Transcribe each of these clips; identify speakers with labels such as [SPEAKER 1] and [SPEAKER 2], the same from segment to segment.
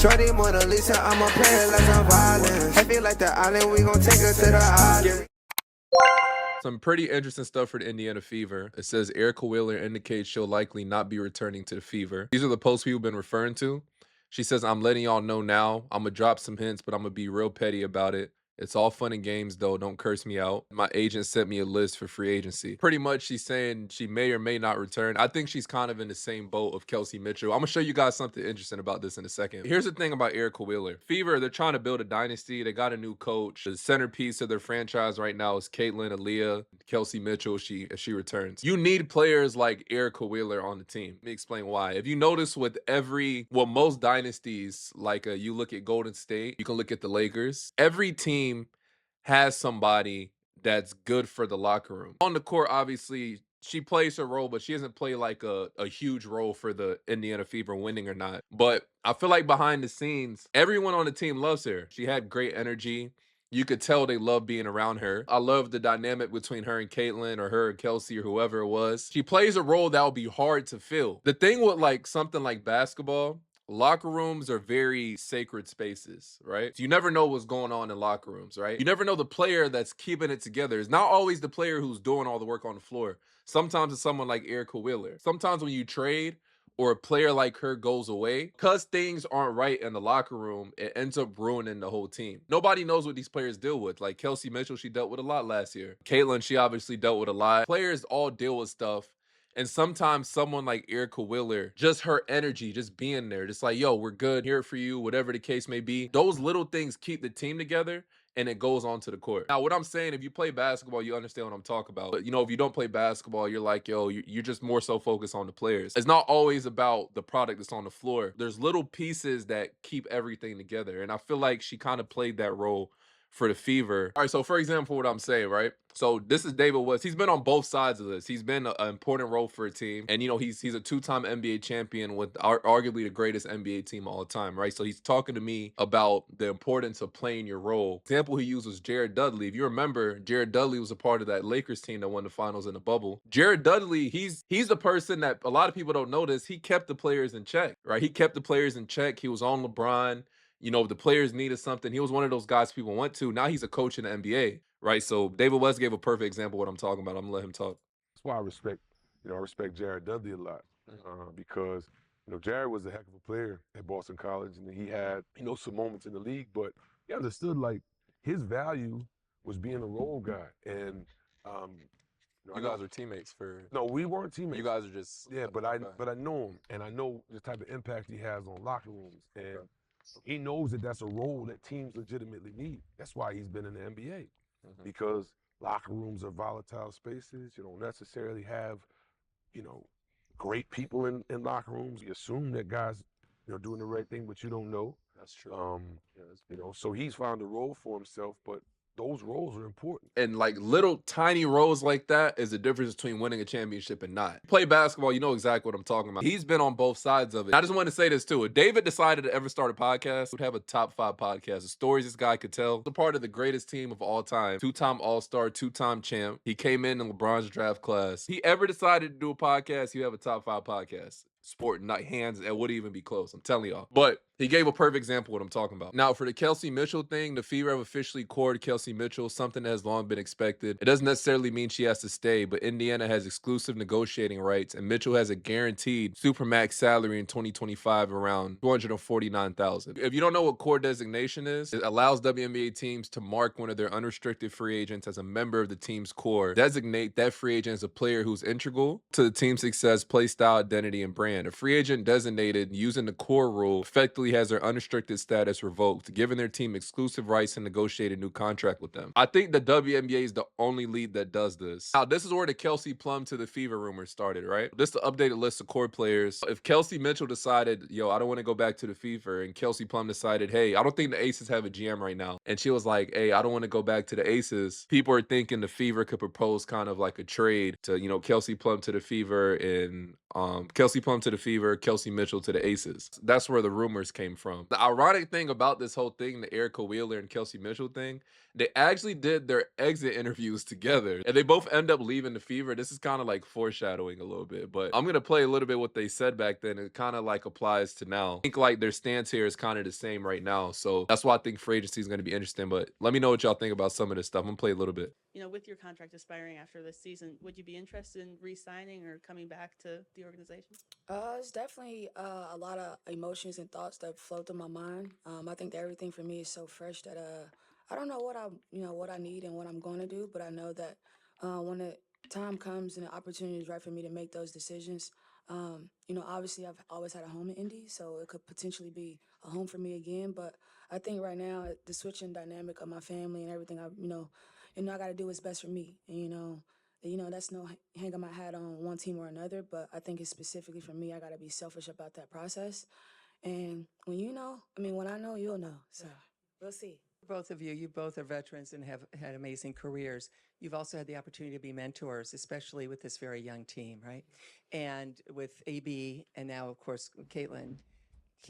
[SPEAKER 1] Shorty Mona Lisa, I'ma play her like I'm violent. I feel like the island, we gon' take her to the island.
[SPEAKER 2] Some pretty interesting stuff for the Indiana Fever. It says Erica Wheeler indicates she'll likely not be returning to the Fever. These are the posts people have been referring to. She says, I'm letting y'all know now. I'm going to drop some hints, but I'm going to be real petty about it. It's all fun and games, though. Don't curse me out. My agent sent me a list for free agency. Pretty much, she's saying she may or may not return. I think she's kind of in the same boat of Kelsey Mitchell. I'm going to show you guys something interesting about this in a second. Here's the thing about Erica Wheeler. Fever, they're trying to build a dynasty. They got a new coach. The centerpiece of their franchise right now is Caitlin, Aliyah, Kelsey Mitchell, as she returns. You need players like Erica Wheeler on the team. Let me explain why. If you notice with most dynasties, like you look at Golden State, you can look at the Lakers, every team has somebody that's good for the locker room. On the court, obviously, she plays her role, but she doesn't play like a huge role for the Indiana Fever winning or not. But I feel like behind the scenes, everyone on the team loves her. She had great energy. You could tell they love being around her. I love the dynamic between her and Caitlin or her and Kelsey or whoever it was. She plays a role that will be hard to fill. The thing with like something like basketball, locker rooms are very sacred spaces, right? So you never know what's going on in locker rooms, right? You never know the player that's keeping it together. It's not always the player who's doing all the work on the floor. Sometimes it's someone like Erica Wheeler. Sometimes when you trade or a player like her goes away, because things aren't right in the locker room, it ends up ruining the whole team. Nobody knows what these players deal with. Like Kelsey Mitchell, she dealt with a lot last year. Caitlin, she obviously dealt with a lot. Players all deal with stuff. And sometimes someone like Erica Wheeler, just her energy, just being there, just like, yo, we're good, here for you, whatever the case may be. Those little things keep the team together and it goes onto the court. Now, what I'm saying, if you play basketball, you understand what I'm talking about. But, if you don't play basketball, you're like, yo, you're just more so focused on the players. It's not always about the product that's on the floor. There's little pieces that keep everything together. And I feel like she kind of played that role for the Fever. All right, so for example, what I'm saying, right? So this is David West. He's been on both sides of this. He's been an important role for a team. And, he's a two-time NBA champion with arguably the greatest NBA team of all time, right? So he's talking to me about the importance of playing your role. The example he used was Jared Dudley. If you remember, Jared Dudley was a part of that Lakers team that won the finals in the bubble. Jared Dudley, he's the person that a lot of people don't notice. He kept the players in check, right? He kept the players in check. He was on LeBron. The players needed something. He was one of those guys people went to. Now he's a coach in the NBA, right? So David West gave a perfect example of what I'm talking about. I'm gonna let him talk.
[SPEAKER 3] That's why I respect Jared Dudley a lot because, Jared was a heck of a player at Boston College, and he had, some moments in the league, but he understood like his value was being a role guy. And
[SPEAKER 2] you guys are teammates for?
[SPEAKER 3] No, we weren't teammates.
[SPEAKER 2] You guys are just
[SPEAKER 3] but I know him, and I know the type of impact he has on locker rooms, and he knows that that's a role that teams legitimately need. That's why he's been in the NBA, because locker rooms are volatile spaces. You don't necessarily have, great people in locker rooms. You assume that guys, doing the right thing, but you don't know.
[SPEAKER 2] That's true.
[SPEAKER 3] So he's found a role for himself, but those roles are important.
[SPEAKER 2] And like little tiny roles like that is the difference between winning a championship and not. Play basketball, you know exactly what I'm talking about. He's been on both sides of it. I just want to say this too. If David decided to ever start a podcast, he would have a top 5 podcast. The stories this guy could tell. He's a part of the greatest team of all time. 2-time All-Star, 2-time champ. He came in LeBron's draft class. If he ever decided to do a podcast, he'd have a top 5 podcast. Sport, not hands, it wouldn't even be close. I'm telling y'all. But he gave a perfect example of what I'm talking about. Now, for the Kelsey Mitchell thing, the Fever have officially cored Kelsey Mitchell, something that has long been expected. It doesn't necessarily mean she has to stay, but Indiana has exclusive negotiating rights, and Mitchell has a guaranteed supermax salary in 2025 around $249,000. If you don't know what core designation is, it allows WNBA teams to mark one of their unrestricted free agents as a member of the team's core. Designate that free agent as a player who's integral to the team's success, play style, identity, and brand. A free agent designated using the core rule effectively has their unrestricted status revoked, giving their team exclusive rights to negotiate a new contract with them. I think the WNBA is the only league that does this. Now, this is where the Kelsey Plum to the Fever rumor started, right? This is the updated list of core players. If Kelsey Mitchell decided, yo, I don't want to go back to the Fever, and Kelsey Plum decided, hey, I don't think the Aces have a GM right now, and she was like, hey, I don't want to go back to the Aces, people are thinking the Fever could propose kind of like a trade to, Kelsey Plum to the Fever and Kelsey Plum to the Fever, Kelsey Mitchell to the Aces. That's where the rumors came from. The ironic thing about this whole thing, the Erica Wheeler and Kelsey Mitchell thing, they actually did their exit interviews together, and they both end up leaving the Fever. This is kind of like foreshadowing a little bit, but I'm gonna play a little bit what they said back then. It kind of like applies to now. I think like their stance here is kind of the same right now, so that's why I think free agency is gonna be interesting. But let me know what y'all think about some of this stuff. I'm gonna play a little bit.
[SPEAKER 4] With your contract expiring after this season, would you be interested in re-signing or coming back to the organization?
[SPEAKER 5] It's definitely a lot of emotions and thoughts that flow through my mind. I think that everything for me is so fresh that I don't know what I need and what I'm going to do, but I know that when the time comes and the opportunity is right for me to make those decisions, obviously I've always had a home in Indy, so it could potentially be a home for me again. But I think right now the switching dynamic of my family and everything, I got to do what's best for me, and that's no hanging my hat on one team or another, but I think it's specifically for me. I got to be selfish about that process. And when I know, you'll know. So we'll see.
[SPEAKER 6] Both of you both are veterans and have had amazing careers. You've also had the opportunity to be mentors, especially with this very young team, right? And with AB and now, of course, Caitlin.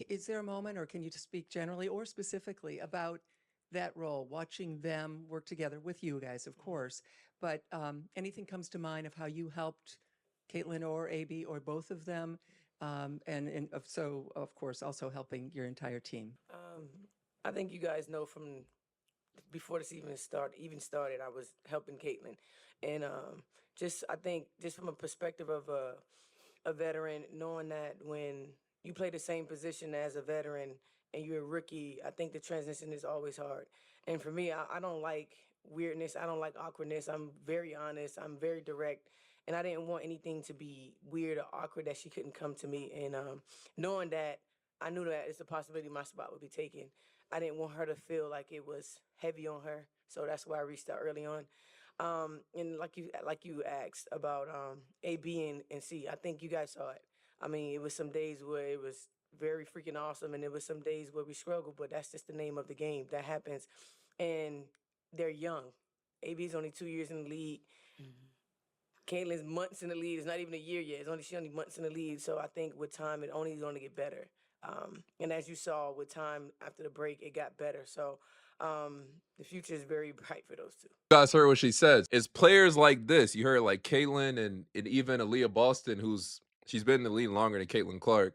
[SPEAKER 6] Is there a moment, or can you just speak generally or specifically about that role, watching them work together with you guys, of course, but anything comes to mind of how you helped Caitlin or AB or both of them, so of course also helping your entire team?
[SPEAKER 7] I think you guys know from before this even started, I was helping Caitlin, and I think just from a perspective of a veteran, knowing that when you play the same position as a veteran and you're a rookie, I think the transition is always hard. And for me, I don't like weirdness. I don't like awkwardness. I'm very honest. I'm very direct. And I didn't want anything to be weird or awkward that she couldn't come to me. And knowing that, I knew that it's a possibility my spot would be taken. I didn't want her to feel like it was heavy on her. So that's why I reached out early on. And like you asked about A, B, and C, I think you guys saw it. I mean, it was some days where it was very freaking awesome, and there was some days where we struggled, but that's just the name of the game. That happens. And they're young. AB's only 2 years in the league. Caitlin's months in the league. It's not even a year yet. She's only months in the league. So I think with time, it only is going to get better. And as you saw, with time after the break, it got better. So the future is very bright for those two.
[SPEAKER 2] You guys heard what she says. It's players like this. You heard like Caitlin and even Aliyah Boston, she's been in the league longer than Caitlin Clark.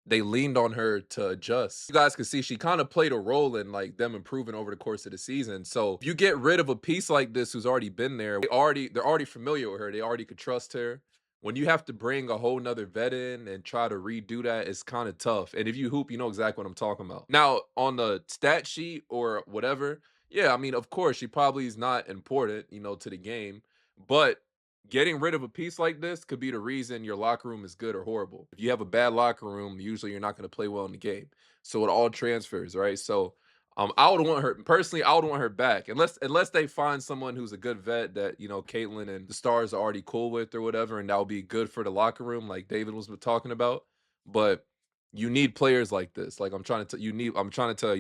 [SPEAKER 2] They leaned on her to adjust. You guys can see she kind of played a role in like them improving over the course of the season. So if you get rid of a piece like this who's already been there, they're already familiar with her. They already could trust her. When you have to bring a whole nother vet in and try to redo that, it's kind of tough. And if you hoop, you know exactly what I'm talking about. Now, on the stat sheet or whatever, yeah, I mean, of course, she probably is not important, to the game. But getting rid of a piece like this could be the reason your locker room is good or horrible. If you have a bad locker room, usually you're not going to play well in the game. So it all transfers, right? So I would want her personally. I would want her back, unless they find someone who's a good vet that Caitlin and the Stars are already cool with or whatever, and that would be good for the locker room, like David was talking about. But you need players like this. Like I'm trying to tell you,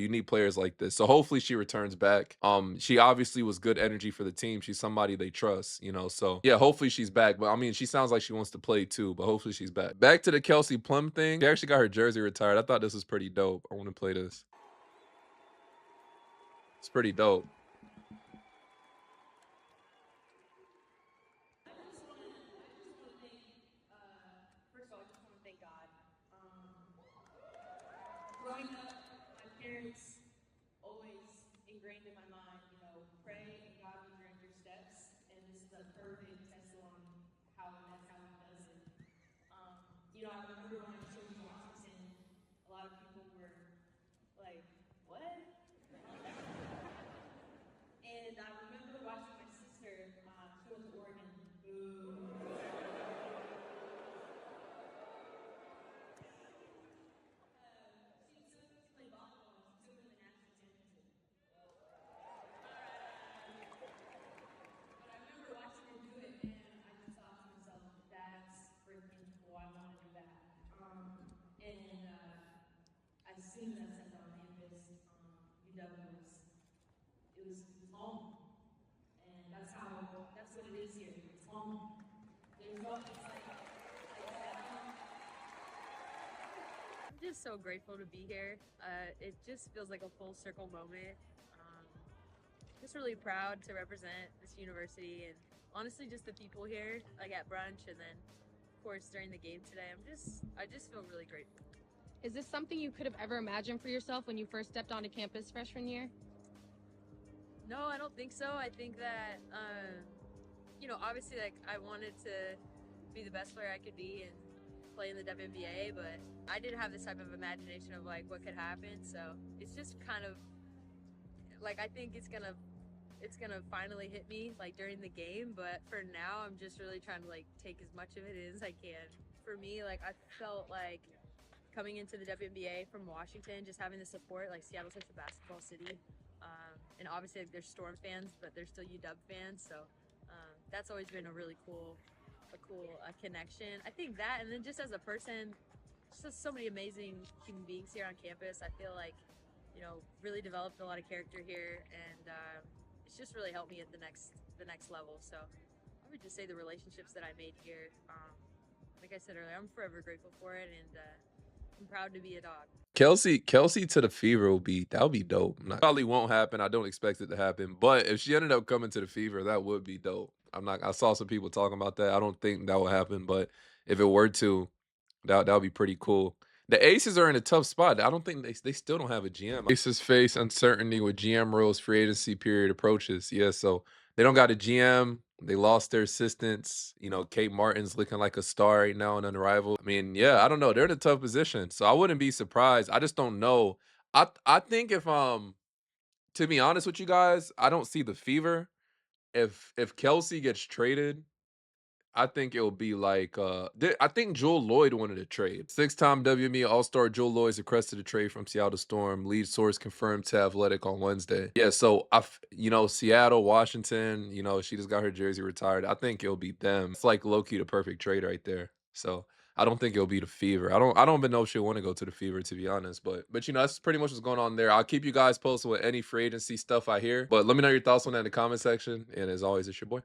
[SPEAKER 2] you need players like this. So hopefully she returns back. She obviously was good energy for the team. She's somebody they trust, So yeah, hopefully she's back. But I mean, she sounds like she wants to play too. But hopefully she's back. Back to the Kelsey Plum thing. She actually got her jersey retired. I thought this was pretty dope. I want to play this. It's pretty dope.
[SPEAKER 4] First of all, I just want to thank God. Growing up, my parents always ingrained in my mind, pray and God will direct your steps. And this is a perfect testimony how that's how He does it. I remember when I chose Washington, a lot of people were like, "What?" And I remember watching my sister. She went to Oregon. Boo. As soon as I stepped on campus, UW was home, and that's what it is here. It's home. There's no, it's like
[SPEAKER 8] just so grateful to be here. It just feels like a full circle moment. Um, just really proud to represent this university and honestly just the people here, like at brunch and then of course during the game today. I just feel really grateful.
[SPEAKER 9] Is this something you could have ever imagined for yourself when you first stepped onto campus freshman year?
[SPEAKER 8] No, I don't think so. I think that obviously like I wanted to be the best player I could be and play in the WNBA, but I didn't have this type of imagination of like what could happen. So it's just kind of like I think it's gonna finally hit me like during the game, but for now I'm just really trying to like take as much of it as I can. For me, like I felt like coming into the WNBA from Washington, just having the support, like Seattle's such a basketball city, and obviously like, there's Storm fans, but they're still UW fans, so that's always been a really cool connection. I think that, and then just as a person, just so many amazing human beings here on campus. I feel like really developed a lot of character here, and it's just really helped me at the next level. So I would just say the relationships that I made here, like I said earlier, I'm forever grateful for it, and I'm proud to be a dog.
[SPEAKER 2] Kelsey to the Fever would be dope. Probably won't happen. I don't expect it to happen. But if she ended up coming to the Fever, that would be dope. I saw some people talking about that. I don't think that will happen, but if it were to, that would be pretty cool. The Aces are in a tough spot. I don't think they still don't have a GM. Aces face uncertainty with GM roles free agency period approaches. Yeah, so they don't got a GM. They lost their assistants. Kate Martin's looking like a star right now and unrivaled. I mean, yeah, I don't know. They're in a tough position. So I wouldn't be surprised. I just don't know. I think if to be honest with you guys, I don't see the Fever. If Kelsey gets traded, I think it'll be like I think Joel Lloyd wanted a trade. 6-time WNBA All-Star Joel Lloyd's requested a trade from Seattle Storm. Lead source confirmed to Athletic on Wednesday. Yeah, so Seattle, Washington, she just got her jersey retired. I think it'll be them. It's like low-key the perfect trade right there. So I don't think it'll be the Fever. I don't even know if she'll want to go to the Fever, to be honest. But that's pretty much what's going on there. I'll keep you guys posted with any free agency stuff I hear. But let me know your thoughts on that in the comment section. And as always, it's your boy.